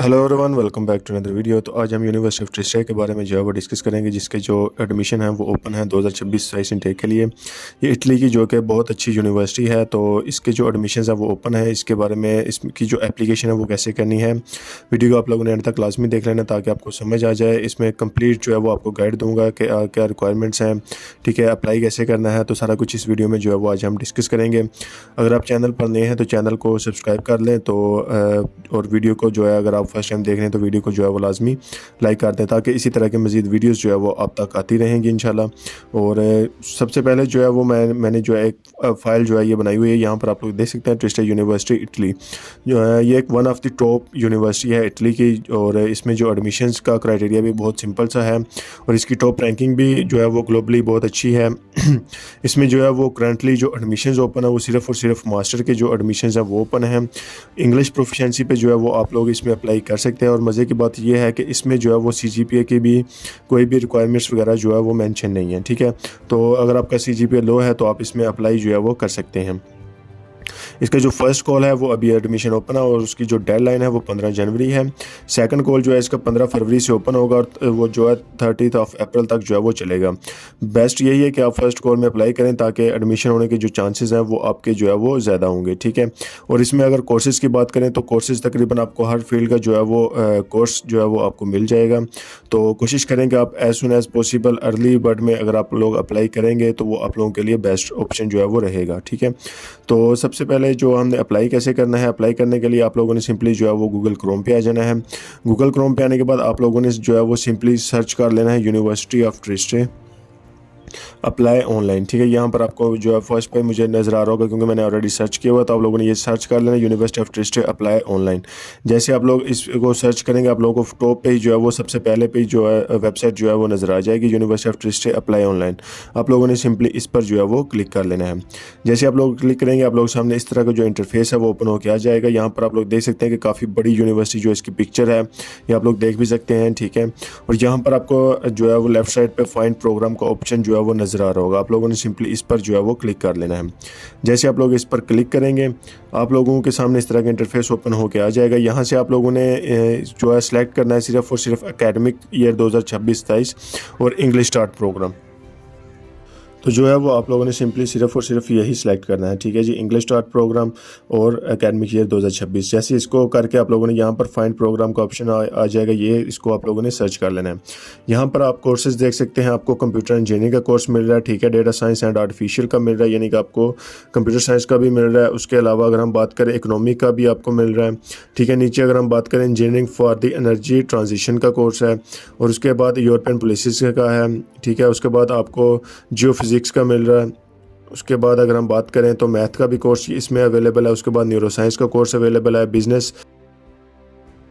Hello everyone, welcome back to another video. तो आज हम यूनिवर्सिटी ऑफ ट्रिस्टे के बारे में जो है वो डिस्कस करेंगे, जिसके जो एडमिशन है वो ओपन है 2026-27 इनटेक के लिए। ये इटली की जो कि बहुत अच्छी यूनिवर्सिटी है, तो इसके जो एडमिशन है वो ओपन है। इसके बारे में इसकी जो एप्लीकेशन है वो कैसे करनी है, वीडियो को आप लोगों ने एंड तक लाजमी देख लेना ताकि आपको समझ आ जाए। इसमें कंप्लीट जो है वो आपको गाइड दूंगा कि क्या रिक्वायरमेंट्स हैं, ठीक है, अप्लाई कैसे करना है, तो सारा कुछ इस वीडियो में जो है वो आज हम डिस्कस करेंगे। अगर आप चैनल पर नए हैं तो चैनल को सब्सक्राइब कर लें, तो और वीडियो को जो है अगर आप फर्स्ट टाइम देख रहे हैं तो वीडियो को जो है वो लाजमी लाइक कर दें ताकि इसी तरह के मज़ीद वीडियोस जो है वो आप तक आती रहेंगी इंशाल्लाह। और सबसे पहले जो है वो मैंने जो है एक फ़ाइल जो है ये बनाई हुई है। यहाँ पर आप लोग देख सकते हैं ट्रिस्टे यूनिवर्सिटी इटली जो है ये एक one of the top university है इटली की, और इसमें जो एडमिशन्स का क्राइटेरिया भी बहुत सिंपल सा है और इसकी टॉप रैंकिंग भी जो है वो ग्लोबली बहुत अच्छी है। इसमें जो है वो करंटली जो एडमिशन्स ओपन है वो सिर्फ़ और सिर्फ मास्टर के जो एडमिशन्स हैं वो ओपन है। इंग्लिश प्रोफिशिएंसी पे जो है वो आप लोग इसमें अप्लाई कर सकते हैं। और मज़े की बात यह है कि इसमें जो है वो CGPA की भी कोई भी रिक्वायरमेंट्स वगैरह जो है वो मेंशन नहीं है, ठीक है। तो अगर आपका CGPA लो है तो आप इसमें अप्लाई जो है वो कर सकते हैं। इसका जो फर्स्ट कॉल है वो अभी एडमिशन ओपन है और उसकी जो डेडलाइन है वो 15 जनवरी है। सेकंड कॉल जो है इसका 15 फरवरी से ओपन होगा और वो जो है 30 अप्रैल तक जो है वो चलेगा। बेस्ट यही है कि आप फर्स्ट कॉल में अप्लाई करें ताकि एडमिशन होने के जो चांसेस हैं वो आपके जो है वो ज़्यादा होंगे, ठीक है। और इसमें अगर कोर्सेज़ की बात करें तो कोर्सेज़ तकरीबन आपको हर फील्ड का जो है वो कोर्स जो है वो आपको मिल जाएगा। तो कोशिश करें कि आप as soon as possible early bird में अगर आप लोग अप्लाई करेंगे तो वो आप लोगों के लिए बेस्ट ऑप्शन जो है वो रहेगा, ठीक है। तो सबसे पहले जो हमने अप्लाई कैसे करना है, अप्लाई करने के लिए आप लोगों ने सिंपली जो है वो गूगल क्रोम पे आ जाना है। गूगल क्रोम पे आने के बाद आप लोगों ने जो है वो सिंपली सर्च कर लेना है यूनिवर्सिटी ऑफ ट्रिस्टे अप्लाई ऑनलाइन, ठीक है। यहाँ पर आपको जो है फर्स्ट पे मुझे नज़र आ रहा होगा क्योंकि मैंने ऑलरेडी सर्च किया हुआ, तो आप लोगों ने ये सर्च कर लेना यूनिवर्सिटी ऑफ ट्रिस्टे अप्लाई ऑनलाइन। जैसे आप लोग इसको सर्च करेंगे आप लोगों को टॉप पे जो है वो सबसे पहले पे जो है वेबसाइट जो है वो नज़र आ जाएगी यूनिवर्सिटी ऑफ ट्रिस्टे अप्लाई ऑनलाइन। आप लोगों ने सिंपली इस पर जो है वो क्लिक कर लेना है। जैसे आप लोग क्लिक करेंगे आप लोग सामने इस तरह का जो इंटरफेस है वो ओपन होकर आ जाएगा। यहाँ पर आप लोग देख सकते हैं कि काफ़ी बड़ी यूनिवर्सिटी जो इसकी पिक्चर है ये आप लोग देख भी सकते हैं, ठीक है। और यहाँ पर आपको जो है वो लेफ्ट साइड पे फाइंड प्रोग्राम का ऑप्शन जो है वो नज़र आ रहा होगा। आप लोगों ने सिंपली इस पर जो है वो क्लिक कर लेना है। जैसे आप लोग इस पर क्लिक करेंगे आप लोगों के सामने इस तरह का इंटरफेस ओपन होकर आ जाएगा। यहाँ से आप लोगों ने जो है सिलेक्ट करना है सिर्फ और सिर्फ एकेडमिक ईयर 2026-27 और इंग्लिश स्टार्ट प्रोग्राम। तो जो है वो आप लोगों ने सिंपली सिर्फ और सिर्फ यही सिलेक्ट करना है, ठीक है जी, इंग्लिश स्टार्ट प्रोग्राम और एकेडमिक ईयर 2026। जैसे इसको करके आप लोगों ने यहाँ पर फाइंड प्रोग्राम का ऑप्शन आ जाएगा, ये इसको आप लोगों ने सर्च कर लेना है। यहाँ पर आप कोर्सेज देख सकते हैं, आपको कंप्यूटर इंजीनियरिंग का कोर्स मिल रहा है, ठीक है, डेटा साइंस एंड आर्टिफिशियल का मिल रहा है, यानी कि आपको कंप्यूटर साइंस का भी मिल रहा है। उसके अलावा अगर हम बात करें इकोनॉमिक का भी आपको मिल रहा है, ठीक है। नीचे अगर हम बात करें engineering for the energy transition का कोर्स है और उसके बाद यूरोपियन पॉलिसीज का है, ठीक है। उसके बाद आपको जियो फिजिक्स का मिल रहा है। उसके बाद अगर हम बात करें तो मैथ का भी कोर्स इसमें अवेलेबल है। उसके बाद न्यूरो साइंस का कोर्स अवेलेबल है। बिजनेस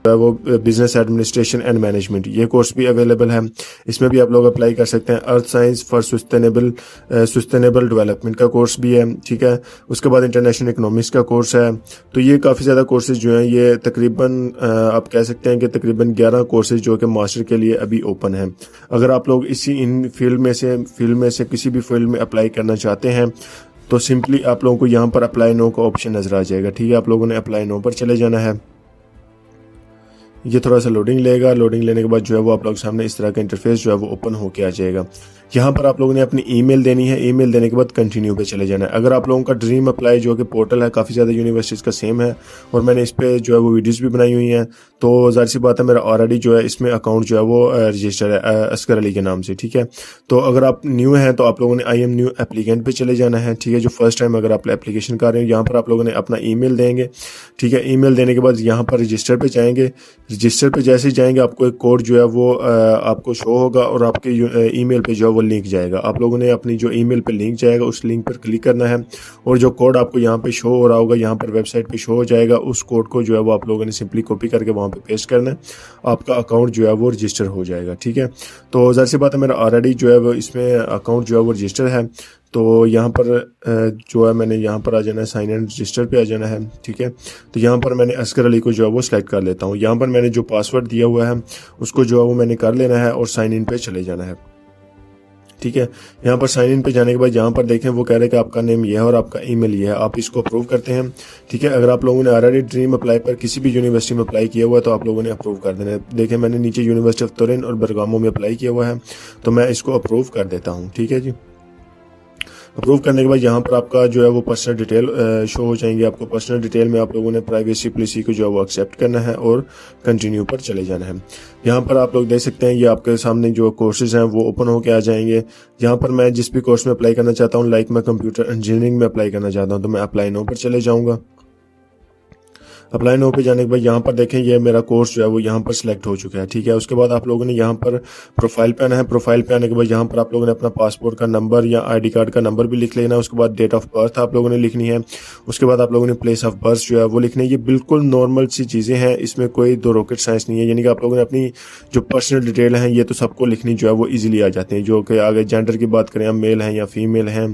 वो बिजनेस एडमिनिस्ट्रेशन एंड मैनेजमेंट ये कोर्स भी अवेलेबल है, इसमें भी आप लोग अप्लाई कर सकते हैं। Earth science for sustainable development का कोर्स भी है, ठीक है। उसके बाद इंटरनेशनल इकोनॉमिक्स का कोर्स है। तो ये काफ़ी ज़्यादा कोर्सेज जो हैं ये तकरीबन आप कह सकते हैं कि तकरीबन 11 कोर्सेज जो कि मास्टर के लिए अभी ओपन हैं। अगर आप लोग इन फील्ड में से किसी भी फील्ड में अप्लाई करना चाहते हैं तो सिंपली आप लोगों को यहाँ पर अप्लाई नो का ऑप्शन नज़र आ जाएगा, ठीक है। आप लोगों ने अप्लाई नो पर चले जाना है। ये थोड़ा सा लोडिंग लेगा, लोडिंग लेने के बाद जो है वो आप लोग सामने इस तरह का इंटरफेस जो है वो ओपन होके आ जाएगा। यहाँ पर आप लोगों ने अपनी ईमेल देनी है, ईमेल देने के बाद कंटिन्यू पे चले जाना है। अगर आप लोगों का ड्रीम अप्लाई जो कि पोर्टल है काफ़ी ज़्यादा यूनिवर्सिटीज़ का सेम है और मैंने इस पर जो है वो वीडियोस भी बनाई हुई हैं, तो ज़ाहिर सी बात है मेरा ऑलरेडी जो है इसमें अकाउंट जो है वो रजिस्टर है असगर अली के नाम से, ठीक है। तो अगर आप न्यू हैं तो आप लोगों ने आई एम न्यू एप्लीकेंट पे चले जाना है, ठीक है। जो फर्स्ट टाइम अगर आप एप्लीकेशन कर रहे हो यहाँ पर आप लोगों ने अपना ईमेल देंगे, ठीक है। ईमेल देने के बाद यहाँ पर रजिस्टर पे जाएंगे। रजिस्टर पे जैसे ही जाएंगे आपको एक कोड जो है वो आपको शो होगा और आपके ईमेल पे जो है वो लिंक जाएगा। आप लोगों ने अपनी जो ईमेल पे लिंक जाएगा उस लिंक पर क्लिक करना है और जो कोड आपको यहाँ पे शो हो रहा होगा यहाँ पर वेबसाइट पे शो हो जाएगा, उस कोड को जो है वो आप लोगों ने सिंपली कॉपी करके वहाँ पे पेस्ट करना है। आपका अकाउंट जो है वो रजिस्टर हो जाएगा, ठीक है। तो ज़ाहिर सी बात है मेरा ऑलरेडी जो है वो इसमें अकाउंट जो है वो रजिस्टर है। तो यहाँ पर जो है मैंने यहाँ पर आ जाना है, साइन एंड रजिस्टर पे आ जाना है, ठीक है। तो यहाँ पर मैंने असगर अली को जो है वो सिलेक्ट कर लेता हूँ। यहाँ पर मैंने जो पासवर्ड दिया हुआ है उसको जो है वो मैंने कर लेना है और साइन इन पे चले जाना है, ठीक है। यहाँ पर साइन इन पे जाने के बाद यहाँ पर देखें वो कह रहे हैं कि आपका नेम ये है और आपका ईमेल ये है, आप इसको अप्रूव करते हैं। ठीक है, अगर आप लोगों ने ऑलरेडी ड्रीम अप्लाई पर किसी भी यूनिवर्सिटी में अप्लाई किया हुआ है तो आप लोगों ने अप्रूव कर देना है। देखें मैंने नीचे यूनिवर्सिटी ऑफ तुरिन और बरगामो में अप्लाई किया हुआ है, तो मैं इसको अप्रूव कर देता हूँ। ठीक है जी, अप्रूव करने के बाद यहाँ पर आपका जो है वो पर्सनल डिटेल शो हो जाएंगे। आपको पर्सनल डिटेल में आप लोगों ने प्राइवेसी पॉलिसी को जो है वो एक्सेप्ट करना है और कंटिन्यू पर चले जाना है। यहाँ पर आप लोग देख सकते हैं ये आपके सामने जो कोर्सेज हैं वो ओपन होके आ जाएंगे। यहाँ पर मैं जिस भी कोर्स में अप्लाई करना चाहता हूँ, लाइक मैं कंप्यूटर इंजीनियरिंग में अप्लाई करना चाहता हूँ, तो मैं अप्लाई नाउ पर चले जाऊँगा। अप्लाई नाउ पे जाने के बाद यहाँ पर देखें ये मेरा कोर्स जो है वो यहाँ पर सिलेक्ट हो चुका है। ठीक है, उसके बाद आप लोगों ने यहाँ पर प्रोफाइल पे आना है। प्रोफाइल पे आने के बाद यहाँ पर आप लोगों ने अपना पासपोर्ट का नंबर या आईडी कार्ड का नंबर भी लिख लेना है। उसके बाद डेट ऑफ बर्थ आप लोगों ने लिखनी है। उसके बाद आप लोगों ने प्लेस ऑफ बर्थ जो है वो लिखनी है। ये बिल्कुल नॉर्मल सी चीज़ें हैं, इसमें कोई दो रॉकेट साइंस नहीं है। यानी कि आप लोगों ने अपनी जो पर्सनल डिटेल हैं ये तो सबको लिखनी जो है वो ईजिली आ जाती है। जो कि आगे जेंडर की बात करें, हम मेल हैं या फीमेल हैं।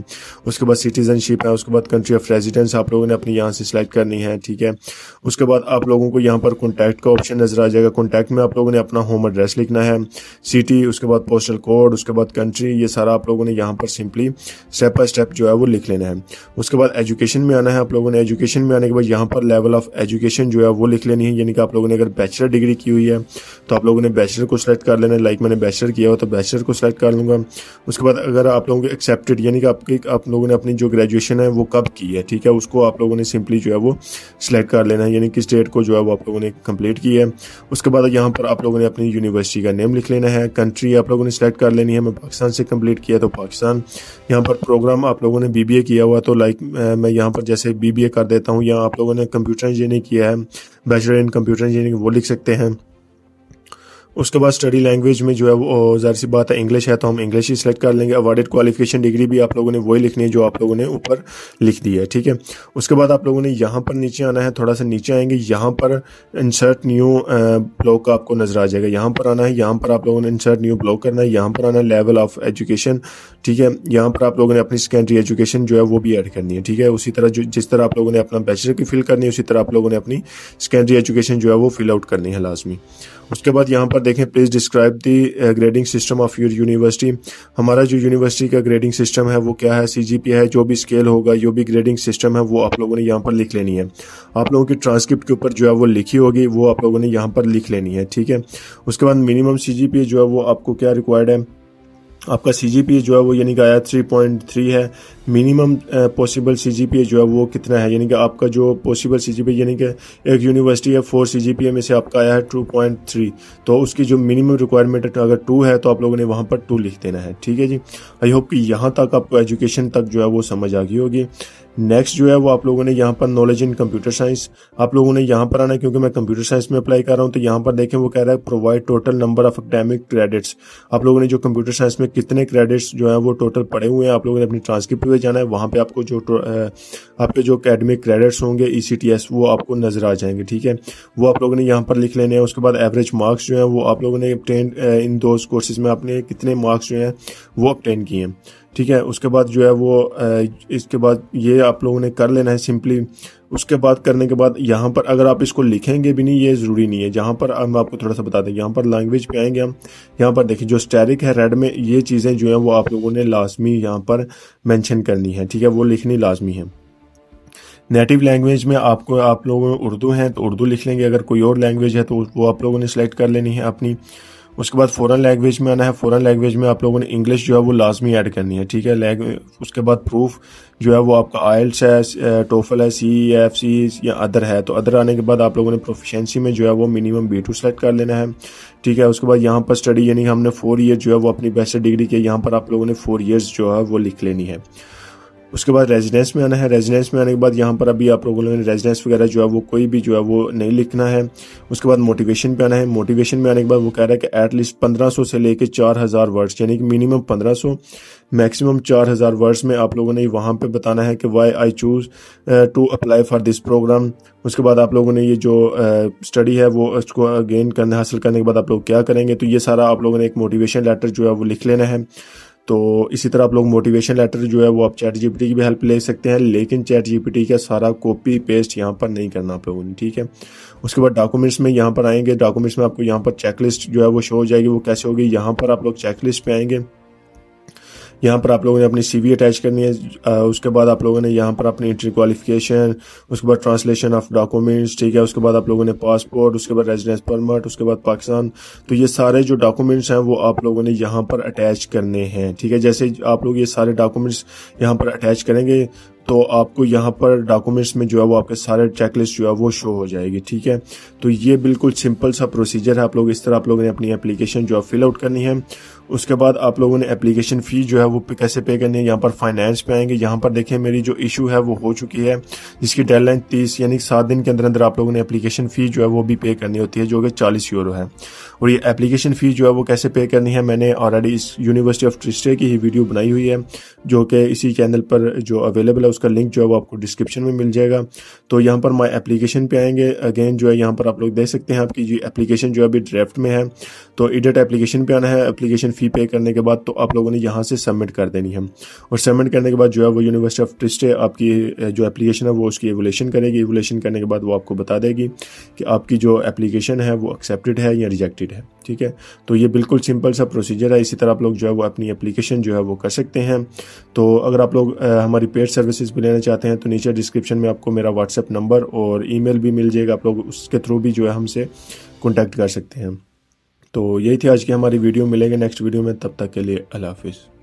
उसके बाद सिटीजनशिप है, उसके बाद कंट्री ऑफ रेजिडेंस आप लोगों ने अपनी यहाँ से सिलेक्ट करनी है। ठीक है, उसके बाद आप लोगों को यहाँ पर कॉन्टैक्ट का ऑप्शन नजर आ जाएगा। कॉन्टैक्ट में आप लोगों ने अपना होम एड्रेस लिखना है, सिटी, उसके बाद पोस्टल कोड, उसके बाद कंट्री, ये सारा आप लोगों ने यहाँ पर सिंपली स्टेप बाय स्टेप जो है वो लिख लेना है। उसके बाद एजुकेशन में आना है। आप लोगों ने एजुकेशन में आने के बाद यहाँ पर लेवल ऑफ एजुकेशन जो है वो लिख लेनी है। यानी कि आप लोगों ने अगर बैचलर डिग्री की हुई है तो आप लोगों ने बैचलर को सिलेक्ट कर लेना है। लाइक मैंने बैचलर किया हो तो बैचलर को सिलेक्ट कर लूंगा। उसके बाद अगर आप लोगों को एक्सेप्टेड यानी कि आप लोगों ने अपनी जो ग्रेजुएशन है वो कब की है, ठीक है, उसको आप लोगों ने सिंपली जो है वो सिलेक्ट कर लेना है। यानी कि स्टेट को जो है वो आप लोगों ने कंप्लीट की है। उसके बाद यहाँ पर आप लोगों ने अपनी यूनिवर्सिटी का नेम लिख लेना है। कंट्री आप लोगों ने सिलेक्ट कर लेनी है। मैं पाकिस्तान से कंप्लीट किया तो पाकिस्तान। यहाँ पर प्रोग्राम आप लोगों ने बीबीए किया हुआ तो लाइक मैं यहाँ पर जैसे बीबीए कर देता हूँ। या आप लोगों ने कंप्यूटर इंजीनियरिंग किया है, बैचलर इन कंप्यूटर इंजीनियरिंग, वो लिख सकते हैं। उसके बाद स्टडी लैंग्वेज में जो है वो ज़ाहिर सी बात है इंग्लिश है तो हम इंग्लिश ही सिलेक्ट कर लेंगे। अवार्डेड क्वालिफिकेशन डिग्री भी आप लोगों ने वही लिखनी है जो आप लोगों ने ऊपर लिख दी है। ठीक है, उसके बाद आप लोगों ने यहाँ पर नीचे आना है। थोड़ा सा नीचे आएंगे, यहाँ पर इंसर्ट न्यू ब्लॉक आपको नजर आ जाएगा। यहाँ पर आना है, यहाँ पर आप लोगों ने इंसर्ट न्यू ब्लॉक करना है। यहाँ पर आना है लेवल ऑफ एजुकेशन। ठीक है, यहाँ पर आप लोगों ने अपनी सेकेंडरी एजुकेशन जो है वो भी ऐड करनी है। ठीक है, उसी तरह जिस तरह आप लोगों ने अपना बैचलर की फिल करनी है उसी तरह आप लोगों ने अपनी सेकेंडरी एजुकेशन जो है वो फिल आउट करनी है लाजमी। उसके बाद यहाँ पर देखें please describe the grading system of your university. हमारा जो यूनिवर्सिटी का ग्रेडिंग सिस्टम है वो क्या है, सीजीपीए है, जो भी स्केल होगा, जो भी ग्रेडिंग सिस्टम है वो आप लोगों ने यहाँ पर लिख लेनी है। आप लोगों की ट्रांसक्रिप्ट के ऊपर जो है वो लिखी होगी वो आप लोगों ने यहाँ पर लिख लेनी है। ठीक है, उसके बाद मिनिमम सीजीपीए जो है वो आपको क्या रिक्वायर्ड है, आपका सीजीपीए जो है वो यानी कि आया 3.3 है। मिनिमम पॉसिबल सीजीपीए जो है वो कितना है, यानी कि आपका जो पॉसिबल सीजीपीए यानी कि एक यूनिवर्सिटी है 4 सीजीपीए में से आपका आया है 2.3, तो उसकी जो मिनिमम रिक्वायरमेंट है अगर 2 है तो आप लोगों ने वहाँ पर 2 लिख देना है। ठीक है जी, आई होप कि यहाँ तक आपको एजुकेशन तक जो है वो समझ आ गई होगी। नेक्स्ट जो है वो आप लोगों ने यहाँ पर नॉलेज इन कंप्यूटर साइंस आप लोगों ने यहाँ पर आना है। क्योंकि मैं कंप्यूटर साइंस में अप्लाई कर रहा हूँ तो यहाँ पर देखें वो कह रहा है provide total number of academic credits. आप लोगों ने जो कंप्यूटर साइंस में कितने क्रेडिट्स जो है वो टोटल पड़े हुए हैं आप लोगों ने अपनी ट्रांसक्रिप्ट पे जाना है। वहाँ पे आपको जो आपके जो एकेडमिक क्रेडिट्स होंगे ECTS वो आपको नजर आ जाएंगे। ठीक है, वो आप लोगों ने यहाँ पर लिख लेने हैं। उसके बाद एवरेज मार्क्स जो है वो आप लोगों ने obtained इन दो कोर्सेज में आपने कितने मार्क्स जो हैं वो ऑब्टेन किए हैं। ठीक है, उसके बाद जो है वो इसके बाद ये आप लोगों ने कर लेना है सिंपली। उसके बाद करने के बाद यहाँ पर अगर आप इसको लिखेंगे भी नहीं ये ज़रूरी नहीं है। जहाँ पर हम आपको थोड़ा सा बता दें, यहाँ पर लैंग्वेज पे आएंगे हम। यहाँ पर देखिए जो स्टैरिक है रेड में, ये चीज़ें जो हैं वो आप लोगों ने लाजमी यहाँ पर मेंशन करनी है। ठीक है, वो लिखनी लाजमी है। नेटिव लैंग्वेज में आप लोगों में उर्दू है तो उर्दू लिख लेंगे। अगर कोई और लैंग्वेज है तो वो आप लोगों ने सेलेक्ट कर लेनी है अपनी। उसके बाद फ़ॉरेन लैंग्वेज में आना है। फ़ॉरेन लैंग्वेज में आप लोगों ने इंग्लिश जो है वो लाजमी ऐड करनी है। ठीक है, उसके बाद प्रूफ जो है वो आपका आइल्स है, टोफल है, CEFC या अदर है। तो अदर आने के बाद आप लोगों ने प्रोफिशिएंसी में जो है वो मिनिमम B2 सेलेक्ट कर लेना है। ठीक है, उसके बाद यहाँ पर स्टडी यानी हमने 4 ईयर जो है वो अपनी बैचलर डिग्री की, यहाँ पर आप लोगों ने 4 ईयर्स जो है वो लिख लेनी है। उसके बाद रेजिडेंस में आना है। रेजिडेंस में आने के बाद यहाँ पर अभी आप लोगों ने रेजिडेंस वगैरह जो है वो कोई भी जो है वो नहीं लिखना है। उसके बाद मोटिवेशन पे आना है। मोटिवेशन में आने के बाद वो कह रहा है कि एटलीस्ट 1500 से लेके 4000 वर्ड्स, यानी कि मिनिमम 1500 मैक्सिमम 4000 वर्ड्स में आप लोगों ने वहाँ पे बताना है कि why I choose to apply for this programme. उसके बाद आप लोगों ने ये जो स्टडी है वो उसको अगेन करने हासिल करने के बाद आप लोग क्या करेंगे, तो ये सारा आप लोगों ने एक मोटिवेशन लेटर जो है वो लिख लेना है। तो इसी तरह आप लोग मोटिवेशन लेटर जो है वो आप ChatGPT की भी हेल्प ले सकते हैं, लेकिन ChatGPT का सारा कॉपी पेस्ट यहाँ पर नहीं करना आप लोगों ने। ठीक है, उसके बाद डॉक्यूमेंट्स में यहाँ पर आएंगे। डॉक्यूमेंट्स में आपको यहाँ पर चेकलिस्ट जो है वो शो हो जाएगी। वो कैसे होगी, यहाँ पर आप लोग चेकलिस्ट पे आएंगे। यहाँ पर आप लोगों ने अपनी CV अटैच करनी है। उसके बाद आप लोगों ने यहाँ पर अपनी एंट्री क्वालिफिकेशन, उसके बाद ट्रांसलेशन ऑफ डॉक्यूमेंट्स, ठीक है, उसके बाद आप लोगों ने पासपोर्ट, उसके बाद रेजिडेंस परमिट, उसके बाद पाकिस्तान। तो ये सारे जो डॉक्यूमेंट्स हैं वो आप लोगों ने यहाँ पर अटैच करने हैं, ठीक है। जैसे आप लोग ये सारे डॉक्यूमेंट्स यहाँ पर अटैच करेंगे तो आपको यहाँ पर डॉक्यूमेंट्स में जो है वो आपके सारे चेकलिस्ट जो है वो शो हो जाएगी, ठीक है। तो ये बिल्कुल सिंपल सा प्रोसीजर है। आप लोग इस तरह आप लोगों ने अपनी एप्लीकेशन जो है फिल आउट करनी है। उसके बाद आप लोगों ने एप्लीकेशन फ़ी जो है वो कैसे पे करनी है, यहाँ पर फाइनेंस पे आएंगे। यहाँ पर देखें मेरी जो इशू है वो हो चुकी है, जिसकी डेडलाइन 30 यानी 7 दिन के अंदर अंदर आप लोगों ने एप्लीकेशन फ़ी जो है वो भी पे करनी होती है, जो कि 40 यूरो है। और ये एप्लीकेशन फ़ी जो है वो कैसे पे करनी है, मैंने ऑलरेडी इस यूनिवर्सिटी ऑफ ट्रिस्टे की ही वीडियो बनाई हुई है, जो कि इसी चैनल पर जो अवेलेबल है। उसका लिंक जो है वो आपको डिस्क्रिप्शन में मिल जाएगा। तो यहाँ पर माई एप्लीकेशन पे आएंगे। अगेन जो है यहाँ पर आप लोग देख सकते हैं आपकी जो एप्लीकेशन जो है अभी ड्राफ्ट में है। तो एडिट एप्लीकेशन पे आना है। एप्लीकेशन फ़ी पे करने के बाद तो आप लोगों ने यहाँ से सबमिट कर देनी है। और सबमिट करने के बाद जो है वो यूनिवर्सिटी ऑफ ट्रिस्टे आपकी जो एप्लीकेशन है वो उसकी एवोल्यूशन करेगी। एवोल्यूशन करने के बाद वो आपको बता देगी कि आपकी जो एप्लीकेशन है वो एक्सेप्टेड है या रिजेक्टेड है, ठीक है। तो ये बिल्कुल सिंपल सा प्रोसीजर है। इसी तरह आप लोग जो है वो अपनी एप्लीकेशन जो है वो कर सकते हैं। तो अगर आप लोग हमारी पेड सर्विसेज भी लेना चाहते हैं तो नीचे डिस्क्रिप्शन में आपको मेरा व्हाट्सएप नंबर और ईमेल भी मिल जाएगा। आप लोग उसके थ्रू भी जो है हमसे कॉन्टैक्ट कर सकते हैं। तो यही थी आज की हमारी वीडियो। मिलेंगे नेक्स्ट वीडियो में, तब तक के लिए अल्लाह हाफिज़।